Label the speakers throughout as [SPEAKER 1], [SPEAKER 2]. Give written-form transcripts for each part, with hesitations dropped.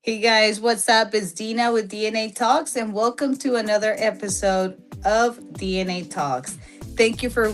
[SPEAKER 1] Hey guys, what's up? It's Dina with DNA Talks, and welcome to another episode of DNA Talks. Thank you for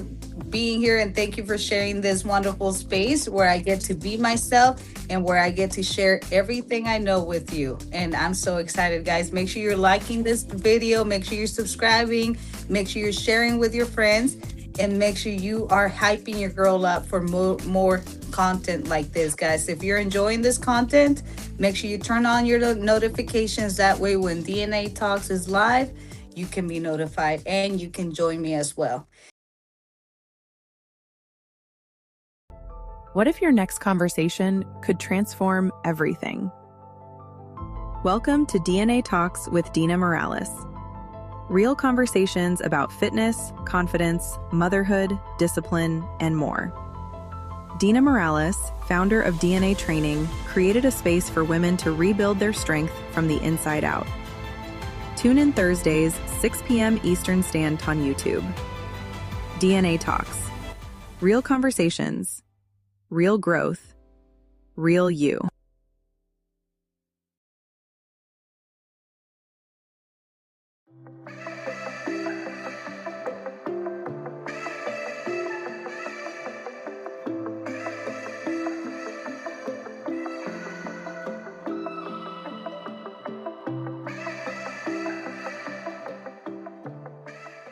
[SPEAKER 1] being here and thank you for sharing this wonderful space where I get to be myself and where I get to share everything I know with you. And I'm so excited, guys. Make sure you're liking this video, make sure you're subscribing, make sure you're sharing with your friends, and make sure you are hyping your girl up for more content like this, guys. If you're enjoying this content, make sure you turn on your notifications. That way, when DNA Talks is live, you can be notified and you can join me as well.
[SPEAKER 2] What if your next conversation could transform everything? Welcome to DNA Talks with Dina Morales. Real conversations about fitness, confidence, motherhood, discipline, and more. Dina Morales, founder of DNA Training, created a space for women to rebuild their strength from the inside out. Tune in Thursdays, 6 p.m. Eastern Standard on YouTube. DNA Talks. Real conversations. Real growth. Real you.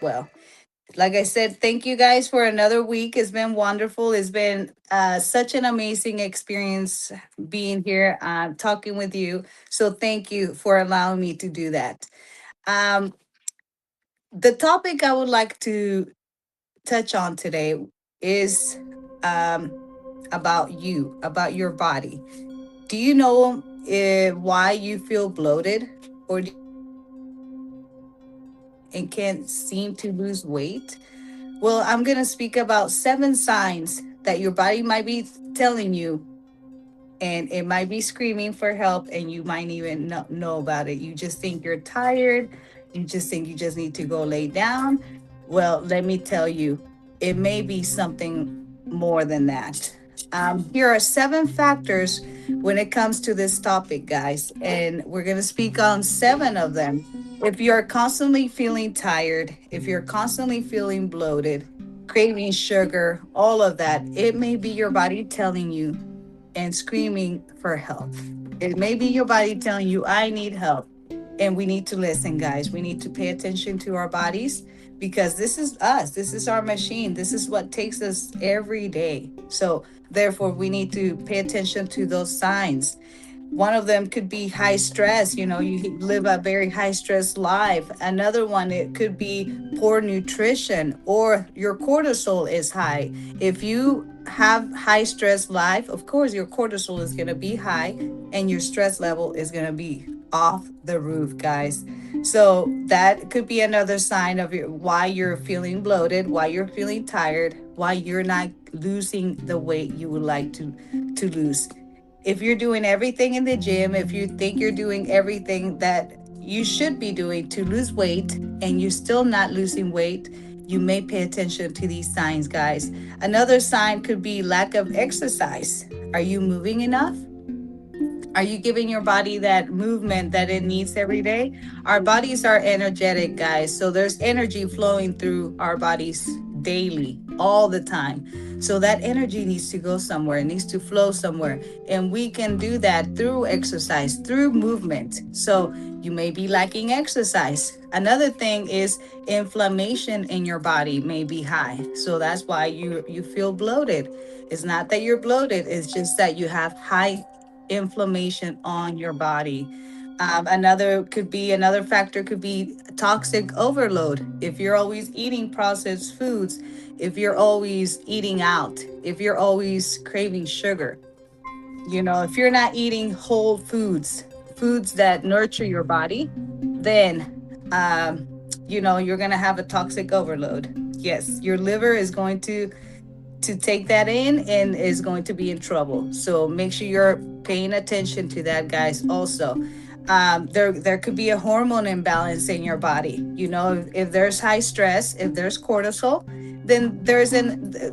[SPEAKER 1] Well, like I said, thank you guys for another week. It's been wonderful. It's been such an amazing experience being here, talking with you. So thank you for allowing me to do that. Um, the topic I would like to touch on today is um, about you, about your body. Do you know why you feel bloated or and can't seem to lose weight? Well, I'm going to speak about 7 signs that your body might be telling you, and it might be screaming for help, and you might even know about it. You just think you're tired. You just think you just need to go lay down. Well, let me tell you, it may be something more than that. Here are 7 factors when it comes to this topic, guys, and we're going to speak on 7 of them. If you're constantly feeling tired, if you're constantly feeling bloated, craving sugar, all of that, it may be your body telling you and screaming for help. It may be your body telling you, I need help. And we need to listen, guys. We need to pay attention to our bodies because this is us. This is our machine. This is what takes us every day. So, therefore, we need to pay attention to those signs. One of them could be high stress. You know, you live a very high stress life. Another one, it could be poor nutrition or your cortisol is high. If you have high stress life, of course, your cortisol is going to be high and your stress level is going to be off the roof, guys. So that could be another sign of why you're feeling bloated, why you're feeling tired, why you're not losing the weight you would like to lose. If you're doing everything in the gym, if you think you're doing everything that you should be doing to lose weight and you're still not losing weight, you may pay attention to these signs, guys. Another sign could be lack of exercise. Are you moving enough? Are you giving your body that movement that it needs every day? Our bodies are energetic, guys. So there's energy flowing through our bodies daily, all the time. So that energy needs to go somewhere, it needs to flow somewhere. And we can do that through exercise, through movement. So you may be lacking exercise. Another thing is inflammation in your body may be high. So that's why you feel bloated. It's not that you're bloated, it's just that you have high inflammation on your body. Another factor could be toxic overload. If you're always eating processed foods, if you're always eating out, if you're always craving sugar, if you're not eating whole foods, foods that nurture your body, then you're gonna have a toxic overload. Yes, your liver is going to take that in and is going to be in trouble. So make sure you're paying attention to that, guys. Also, there could be a hormone imbalance in your body. If there's high stress, if there's cortisol, then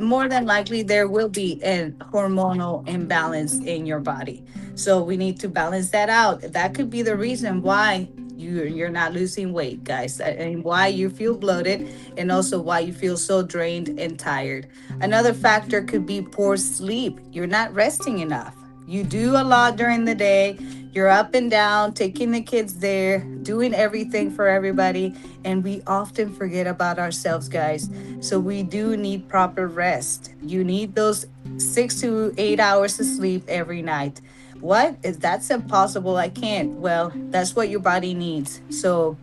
[SPEAKER 1] more than likely there will be a hormonal imbalance in your body. So we need to balance that out. That could be the reason why you're not losing weight, guys, and why you feel bloated, and also why you feel so drained and tired. Another factor could be poor sleep. You're not resting enough. You do a lot during the day. You're up and down, taking the kids there, doing everything for everybody, and we often forget about ourselves, guys. So we do need proper rest. You need those 6 to 8 hours of sleep every night. What is that's impossible? I can't. Well, that's what your body needs. So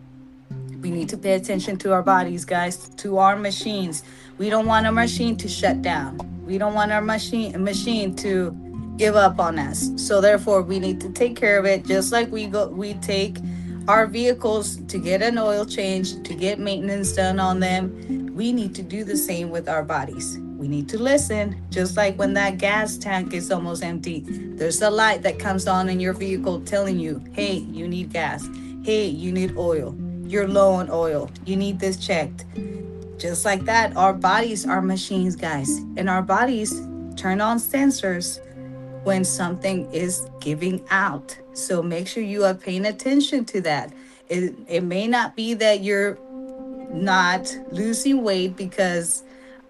[SPEAKER 1] we need to pay attention to our bodies, guys, to our machines. We don't want our machine to shut down. We don't want our machine to give up on us. So therefore, we need to take care of it just like we take our vehicles to get an oil change, to get maintenance done on them. We need to do the same with our bodies. We need to listen, just like when that gas tank is almost empty. There's a light that comes on in your vehicle telling you, hey, you need gas. Hey, you need oil. You're low on oil. You need this checked. Just like that, our bodies are machines, guys. And our bodies turn on sensors when something is giving out. So make sure you are paying attention to that. It may not be that you're not losing weight because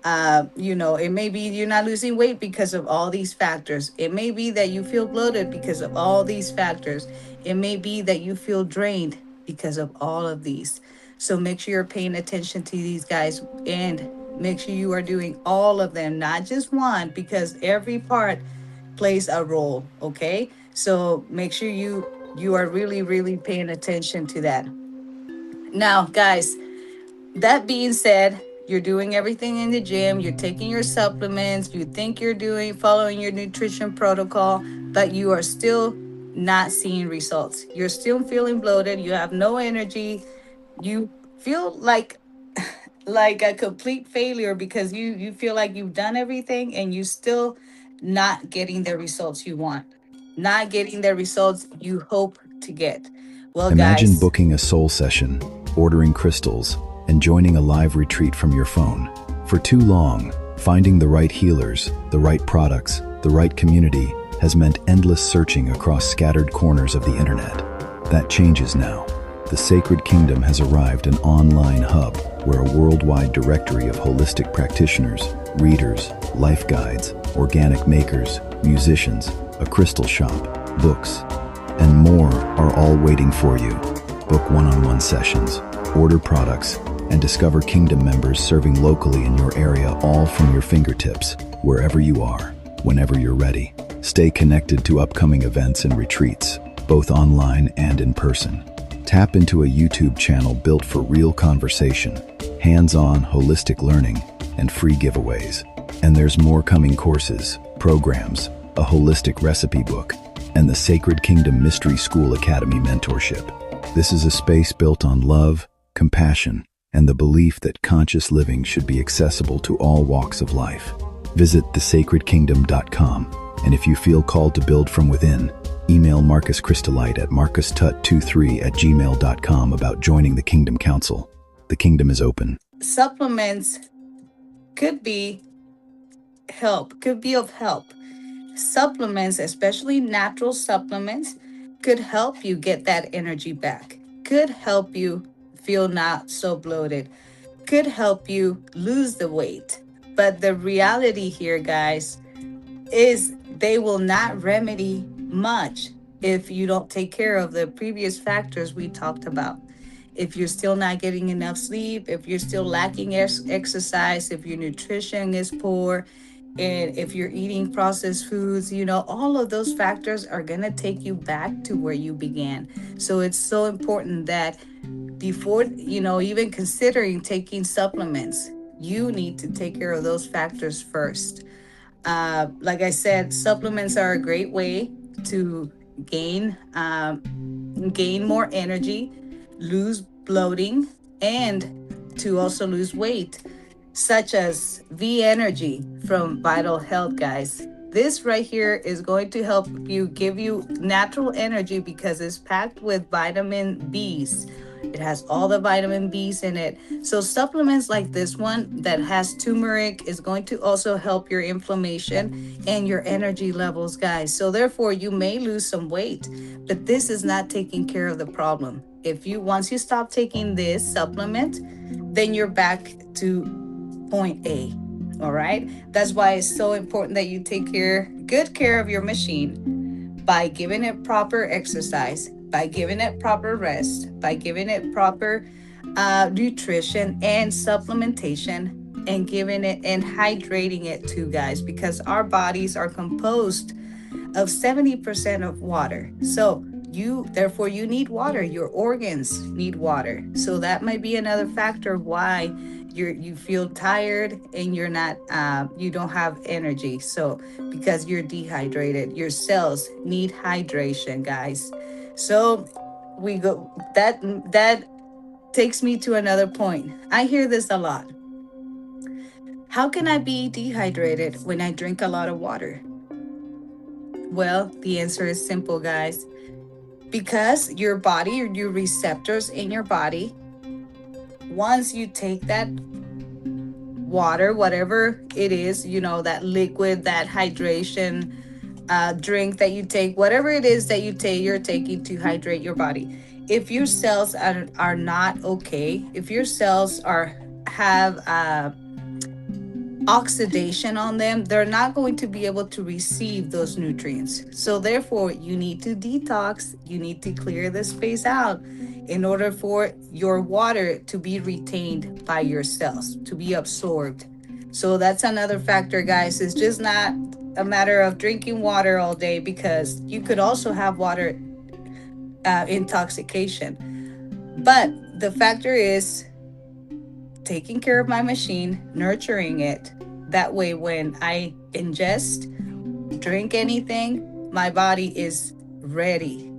[SPEAKER 1] it may be you're not losing weight because of all these factors. It may be that you feel bloated because of all these factors. It may be that you feel drained because of all of these. So make sure you're paying attention to these, guys, and make sure you are doing all of them, not just one, because every part plays a role. Okay, so make sure you are really really paying attention to that. Now, guys, that being said, you're doing everything in the gym, you're taking your supplements, you think you're doing following your nutrition protocol, but you are still not seeing results. You're still feeling bloated, you have no energy, you feel like a complete failure because you feel like you've done everything and you still not getting the results you want. Not getting the results you hope to get. Well,
[SPEAKER 3] Imagine
[SPEAKER 1] guys,
[SPEAKER 3] booking a soul session, ordering crystals, and joining a live retreat from your phone. For too long, finding the right healers, the right products, the right community has meant endless searching across scattered corners of the internet. That changes now. The Sacred Kingdom has arrived, an online hub where a worldwide directory of holistic practitioners, readers, life guides, organic makers, musicians, a crystal shop, books, and more are all waiting for you. Book one-on-one sessions, order products, and discover Kingdom members serving locally in your area, all from your fingertips, wherever you are, whenever you're ready. Stay connected to upcoming events and retreats, both online and in person. Tap into a YouTube channel built for real conversation, hands-on holistic learning, and free giveaways. And there's more coming: courses, programs, a holistic recipe book, and the Sacred Kingdom Mystery School Academy mentorship. This is a space built on love, compassion, and the belief that conscious living should be accessible to all walks of life. Visit thesacredkingdom.com, and if you feel called to build from within, email Marcus Crystallite at marcustut23@gmail.com about joining the Kingdom Council. The Kingdom is open.
[SPEAKER 1] supplements could be could be of help. Supplements, especially natural supplements, could help you get that energy back, could help you feel not so bloated, could help you lose the weight. But the reality here, guys, is they will not remedy much if you don't take care of the previous factors we talked about. If you're still not getting enough sleep, if you're still lacking exercise, if your nutrition is poor, and if you're eating processed foods, all of those factors are going to take you back to where you began. So it's so important that before, even considering taking supplements, you need to take care of those factors first. Like I said, supplements are a great way to gain more energy, lose bloating, and to also lose weight, such as V Energy from Vital Health, guys. This right here is going to help you give you natural energy because it's packed with vitamin B's. It has all the vitamin B's in it. So supplements like this one that has turmeric is going to also help your inflammation and your energy levels, guys. So therefore, you may lose some weight, but this is not taking care of the problem. If you once you stop taking this supplement, then you're back to point A. All right. That's why it's so important that you take good care of your machine by giving it proper exercise, by giving it proper rest, by giving it proper nutrition and supplementation, and giving it and hydrating it too, guys, because our bodies are composed of 70% of water. So you need water. Your organs need water. So that might be another factor why you feel tired and you don't have energy. So because you're dehydrated, your cells need hydration, guys. So we go that takes me to another point. I hear this a lot. How can I be dehydrated when I drink a lot of water? Well, the answer is simple, guys. Because your body, your receptors in your body, once you take that water, whatever it is, that liquid, that hydration drink that you take, whatever it is that you're taking to hydrate your body. If your cells are not okay, if your cells have oxidation on them, they're not going to be able to receive those nutrients. So therefore, you need to detox, you need to clear the space out in order for your water to be retained by your cells, to be absorbed. So that's another factor, guys. It's just not a matter of drinking water all day, because you could also have water intoxication. But the factor is taking care of my machine, nurturing it. That way, when I ingest, drink anything, my body is ready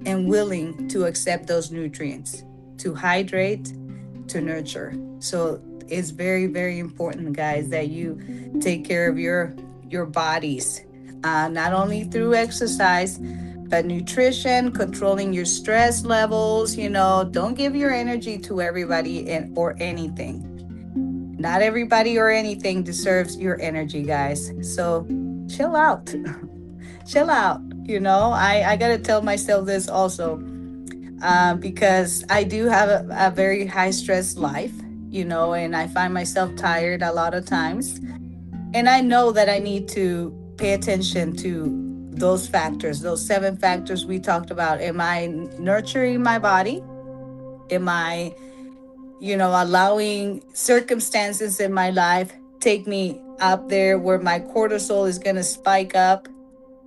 [SPEAKER 1] and willing to accept those nutrients, to hydrate, to nurture. So it's very, very important, guys, that you take care of your bodies, not only through exercise, but nutrition, controlling your stress levels. Don't give your energy to everybody or anything. Not everybody or anything deserves your energy, guys. So chill out. Chill out. I got to tell myself this also, because I do have a very high stress life, and I find myself tired a lot of times. And I know that I need to pay attention to those factors, those 7 factors we talked about. Am I nurturing my body? Am I, allowing circumstances in my life take me up there where my cortisol is going to spike up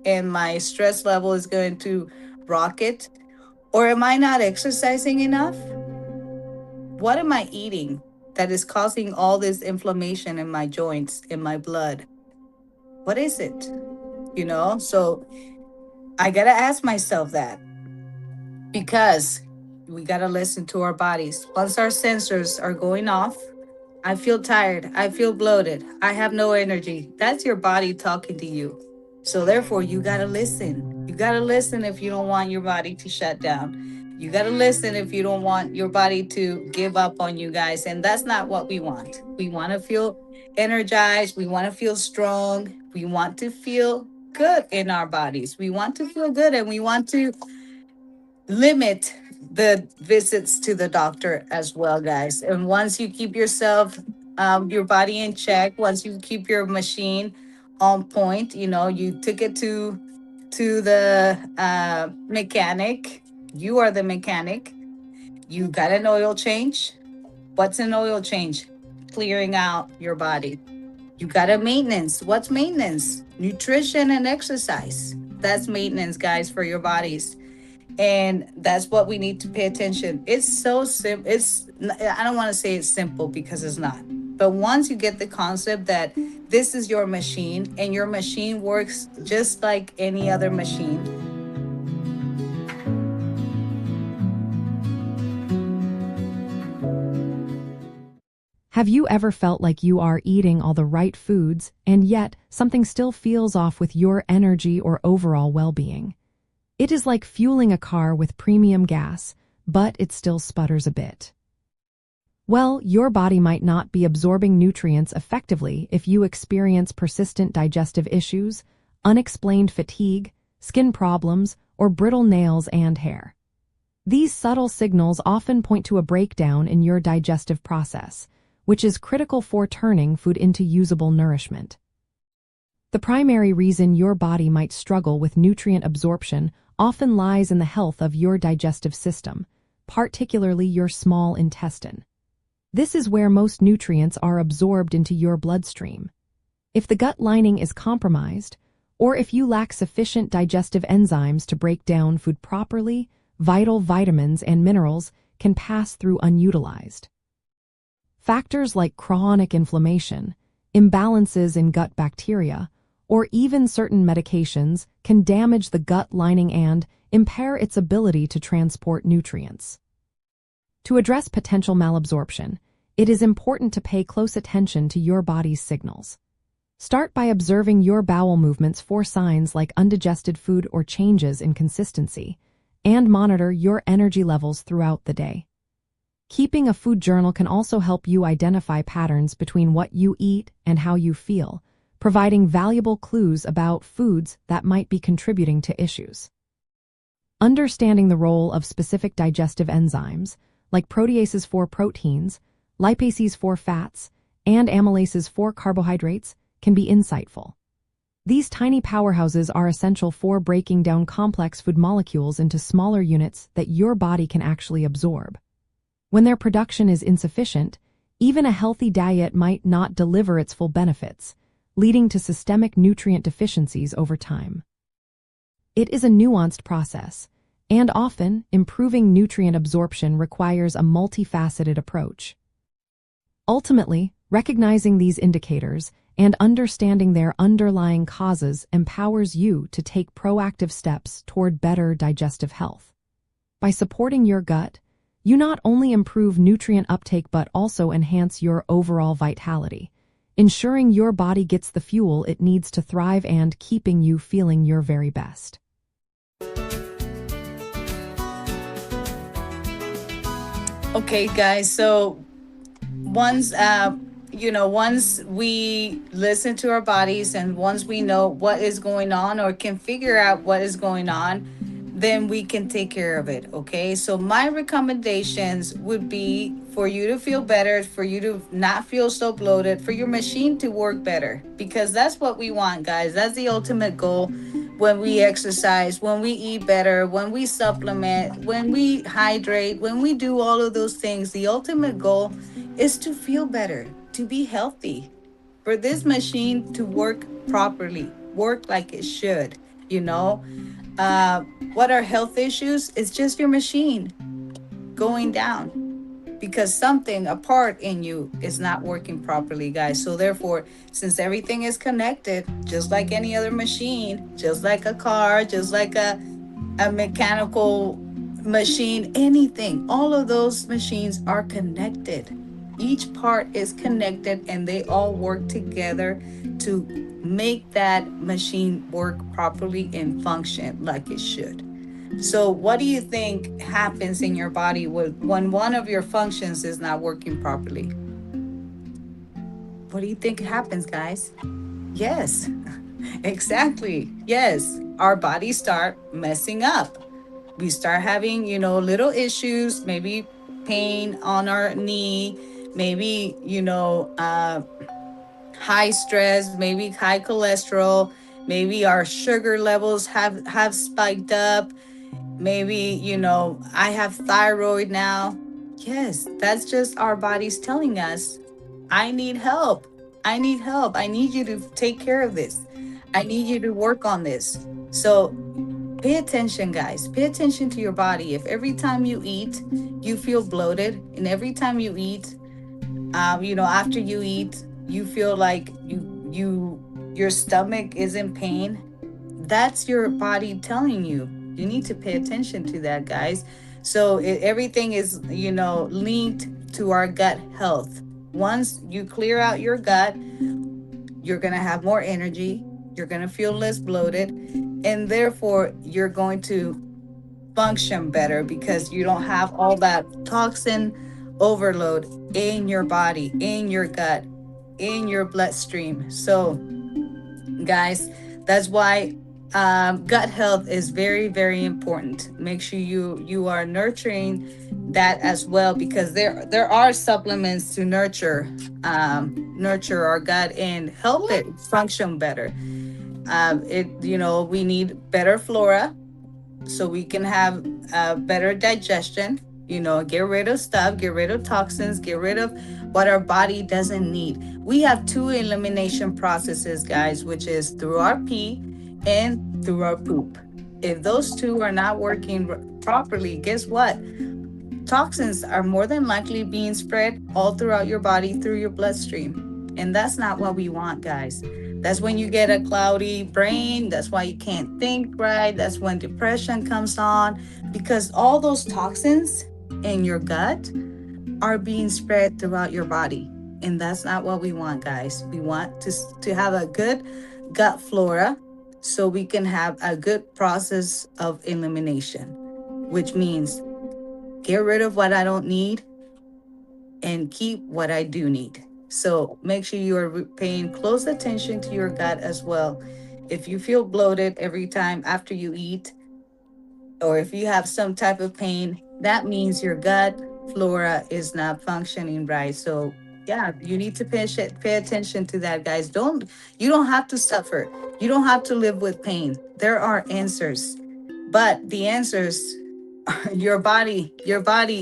[SPEAKER 1] and my stress level is going to rocket? Or am I not exercising enough? What am I eating that is causing all this inflammation in my joints, in my blood? What is it? So I got to ask myself that, because we got to listen to our bodies. Once our sensors are going off, I feel tired, I feel bloated, I have no energy. That's your body talking to you. So therefore, you got to listen. You got to listen if you don't want your body to shut down. You got to listen if you don't want your body to give up on you, guys. And that's not what we want. We want to feel energized. We want to feel strong. We want to feel good in our bodies. We want to feel good, and we want to limit the visits to the doctor as well, guys. And once you keep your body in check, once you keep your machine on point, you took it to the mechanic. You are the mechanic. You got an oil change. What's an oil change? Clearing out your body. You got a maintenance. What's maintenance? Nutrition and exercise. That's maintenance, guys, for your bodies. And that's what we need to pay attention. It's so simple. I don't want to say it's simple, because it's not. But once you get the concept that this is your machine and your machine works just like any other machine.
[SPEAKER 4] Have you ever felt like you are eating all the right foods, and yet something still feels off with your energy or overall well-being? It is like fueling a car with premium gas. but it still sputters a bit. Well, your body might not be absorbing nutrients effectively if you experience persistent digestive issues, unexplained fatigue, skin problems, or brittle nails and hair. These subtle signals often point to a breakdown in your digestive process, which is critical for turning food into usable nourishment. The primary reason your body might struggle with nutrient absorption often lies in the health of your digestive system, particularly your small intestine. This is where most nutrients are absorbed into your bloodstream. If the gut lining is compromised, or if you lack sufficient digestive enzymes to break down food properly, vital vitamins and minerals can pass through unutilized. Factors like chronic inflammation, imbalances in gut bacteria, or even certain medications can damage the gut lining and impair its ability to transport nutrients. To address potential malabsorption, it is important to pay close attention to your body's signals. Start by observing your bowel movements for signs like undigested food or changes in consistency, and monitor your energy levels throughout the day. Keeping a food journal can also help you identify patterns between what you eat and how you feel, providing valuable clues about foods that might be contributing to issues. Understanding the role of specific digestive enzymes, like proteases for proteins, lipases for fats, and amylases for carbohydrates, can be insightful. These tiny powerhouses are essential for breaking down complex food molecules into smaller units that your body can actually absorb. When their production is insufficient, even a healthy diet might not deliver its full benefits, leading to systemic nutrient deficiencies over time. It is a nuanced process, and often improving nutrient absorption requires a multifaceted approach. Ultimately, recognizing these indicators and understanding their underlying causes empowers you to take proactive steps toward better digestive health. By supporting your gut, you not only improve nutrient uptake but also enhance your overall vitality, ensuring your body gets the fuel it needs to thrive and keeping you feeling your very best.
[SPEAKER 1] Okay, guys, so once once we listen to our bodies and once we know what is going on or can figure out what is going on, then we can take care of it. Okay, so my recommendations would be for you to feel better, for you to not feel so bloated, for your machine to work better, because that's what we want, guys. That's the ultimate goal. When we exercise, when we eat better, when we supplement, when we hydrate, when we do all of those things, the ultimate goal is to feel better, to be healthy, for this machine to work properly, work like it should. You know, what are health issues? It's just your machine going down because something, a part in you, is not working properly, guys. So therefore, since everything is connected, just like any other machine, just like a car, just like a mechanical machine, anything, all of those machines are connected. Each part is connected and they all work together to make that machine work properly and function like it should. So what do you think happens in your body when one of your functions is not working properly? What do you think happens, guys? Yes, exactly. Yes, our bodies start messing up. We start having, little issues, maybe pain on our knee, maybe, high stress, maybe high cholesterol, maybe our sugar levels have spiked up. Maybe, I have thyroid now. Yes, that's just our bodies telling us, I need help. I need help. I need you to take care of this. I need you to work on this. So pay attention, guys. Pay attention to your body. If every time you eat, you feel bloated, and every time you eat, after you eat, you feel like your stomach is in pain, that's your body telling you. You need to pay attention to that, guys. So everything is, linked to our gut health. Once you clear out your gut, you're going to have more energy. You're going to feel less bloated. And therefore, you're going to function better because you don't have all that toxin overload in your body, in your gut, in your bloodstream. So, guys, that's why gut health is very, very important. Make sure you are nurturing that as well, because there are supplements to nurture our gut and help it function better. We need better flora so we can have better digestion. Get rid of stuff, get rid of toxins, get rid of what our body doesn't need. We have two elimination processes, guys, which is through our pee and through our poop. If those two are not working properly, guess what? Toxins are more than likely being spread all throughout your body through your bloodstream. And that's not what we want, guys. That's when you get a cloudy brain. That's why you can't think right. That's when depression comes on, because all those toxins in your gut are being spread throughout your body. And that's not what we want, guys. We want to have a good gut flora so we can have a good process of elimination, which means get rid of what I don't need and keep what I do need. So make sure you are paying close attention to your gut as well. If you feel bloated every time after you eat, or if you have some type of pain, that means your gut flora is not functioning right. So yeah, you need to pay attention to that, guys. You don't have to suffer. You don't have to live with pain. There are answers. But the answers, your body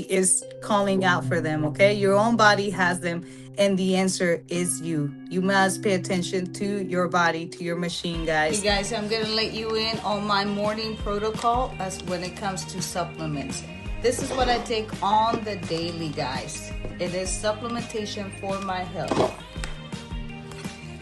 [SPEAKER 1] is calling out for them, okay? Your own body has them, and the answer is you must pay attention to your body, to your machine, guys. Hey guys, I'm gonna let you in on my morning protocol as when it comes to supplements. This is what I take on the daily, guys. It is supplementation for my health.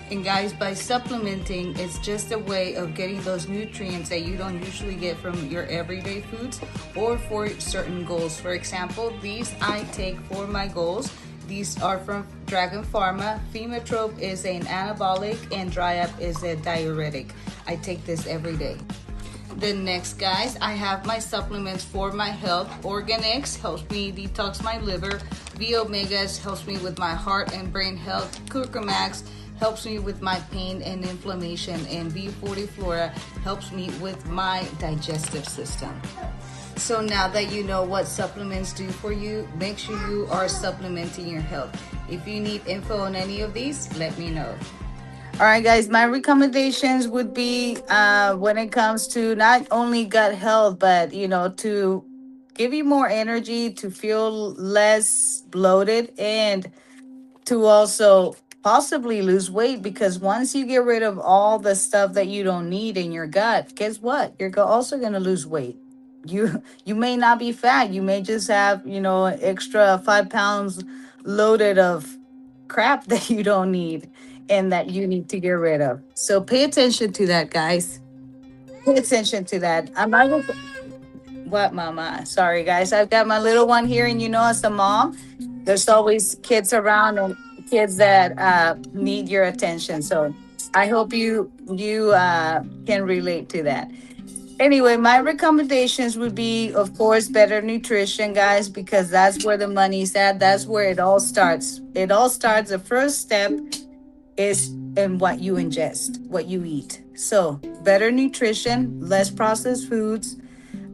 [SPEAKER 1] And guys, by supplementing, it's just a way of getting those nutrients that you don't usually get from your everyday foods or for certain goals. For example, these I take for my goals. These are from Dragon Pharma. Fematrope is an anabolic and Dry Up is a diuretic. I take this every day. Then next, guys, I have my supplements for my health. Organics helps me detox my liver. V Omegas helps me with my heart and brain health. Curcumax helps me with my pain and inflammation, and B40 Flora helps me with my digestive system. So now that you know what supplements do for you, make sure you are supplementing your health. If you need info on any of these, let me know. All right, guys, my recommendations would be when it comes to not only gut health, but, to give you more energy, to feel less bloated, and to also possibly lose weight, because once you get rid of all the stuff that you don't need in your gut, guess what? You're also going to lose weight. You may not be fat. You may just have, extra 5 pounds loaded of crap that you don't need and that you need to get rid of. So pay attention to that, guys. Pay attention to that. I'm not gonna, what, mama? Sorry, guys. I've got my little one here, and as a mom, there's always kids around and kids that need your attention. So I hope you can relate to that. Anyway, my recommendations would be, of course, better nutrition, guys, because that's where the money's at. That's where it all starts. It all starts. The first step is in what you ingest, what you eat. So better nutrition, less processed foods,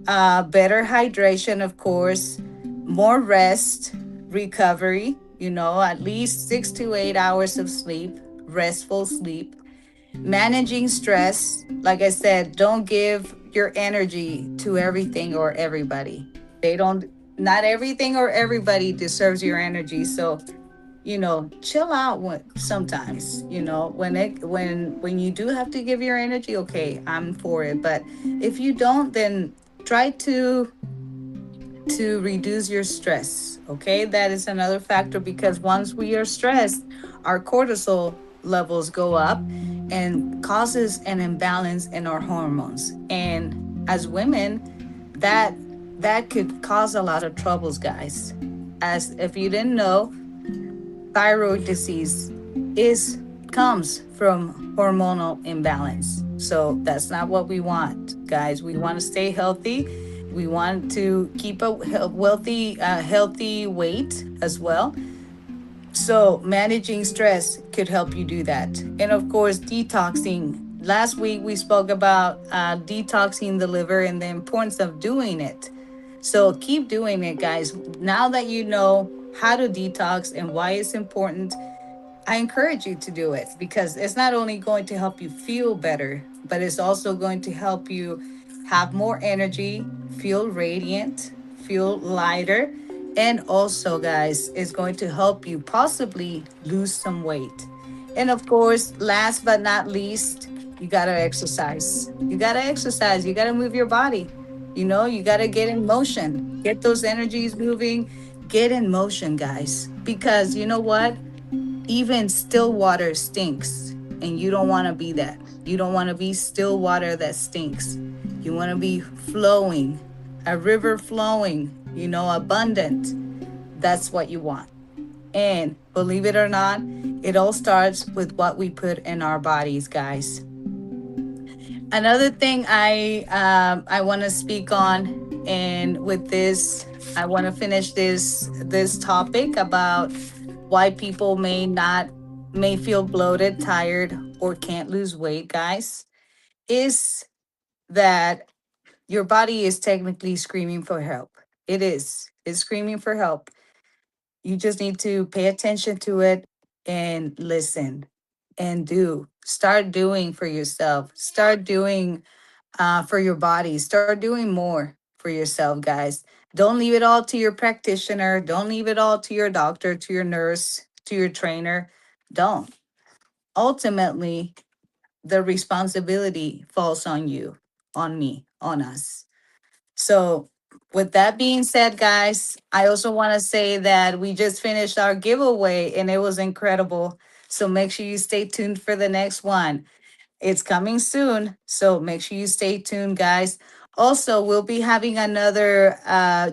[SPEAKER 1] better hydration, of course, more rest, recovery, at least 6 to 8 hours of sleep, restful sleep, managing stress. Like I said, don't give your energy to everything or everybody. Not everything or everybody deserves your energy. So, chill out sometimes, when you do have to give your energy, okay, I'm for it. But if you don't, then try to reduce your stress. Okay, that is another factor, because once we are stressed, our cortisol levels go up and causes an imbalance in our hormones. And as women, that could cause a lot of troubles, guys. As if you didn't know, thyroid disease is comes from hormonal imbalance. So that's not what we want, guys. We want to stay healthy, We want to keep a healthy weight as well. So, managing stress could help you do that. And of course, detoxing. Last week, we spoke about detoxing the liver and the importance of doing it. So, keep doing it, guys. Now that you know how to detox and why it's important, I encourage you to do it because it's not only going to help you feel better, but it's also going to help you have more energy, feel radiant, feel lighter, and also, guys, it's going to help you possibly lose some weight. And of course, last but not least, you got to exercise. You got to exercise. You got to move your body. You got to get in motion, get those energies moving, get in motion, guys. Because you know what? Even still water stinks, and you don't want to be that. You don't want to be still water that stinks. You want to be flowing, a river flowing, abundant. That's what you want. And believe it or not, it all starts with what we put in our bodies, guys. Another thing I want to speak on, and with this, I want to finish this topic about why people may feel bloated, tired, or can't lose weight, guys, is that your body is technically screaming for help. It is. It's screaming for help. You just need to pay attention to it and listen and do. Start doing for yourself. Start doing for your body. Start doing more for yourself, guys. Don't leave it all to your practitioner. Don't leave it all to your doctor, to your nurse, to your trainer. Don't. Ultimately, the responsibility falls on you, on me, on us. So, with that being said, guys, I also want to say that we just finished our giveaway and it was incredible. So, make sure you stay tuned for the next one. It's coming soon, so make sure you stay tuned, guys. Also, we'll be having another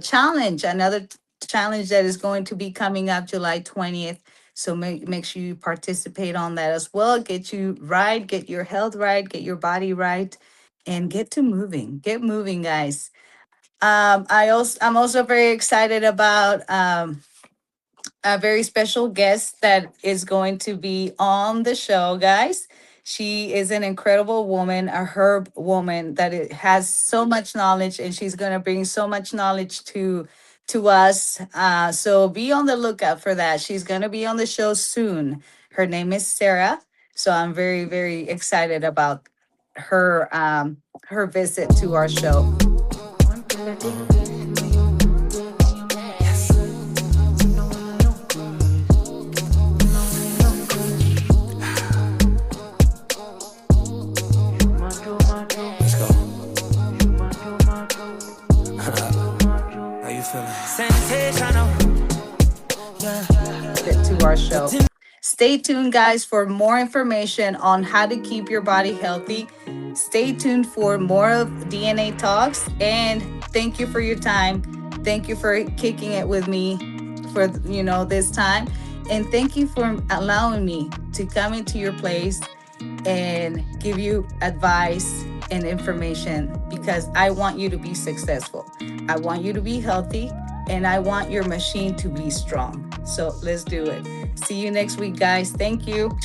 [SPEAKER 1] challenge that is going to be coming up July 20th. So make sure you participate on that as well. Get you right, get your health right, get your body right, and get to moving. Get moving, guys. I'm also very excited about a very special guest that is going to be on the show, guys. She is an incredible woman, a herb woman that has so much knowledge, and she's going to bring so much knowledge to us. So be on the lookout for that. She's going to be on the show soon. Her name is Sarah. So I'm very, very excited about her visit to our show.
[SPEAKER 5] Let's go. How you feeling? Sensational.
[SPEAKER 1] To our show. Stay tuned, guys, for more information on how to keep your body healthy. Stay tuned for more of DNA Talks. And thank you for your time. Thank you for kicking it with me for this time. And thank you for allowing me to come into your place and give you advice and information because I want you to be successful. I want you to be healthy and I want your machine to be strong. So let's do it. See you next week, guys. Thank you.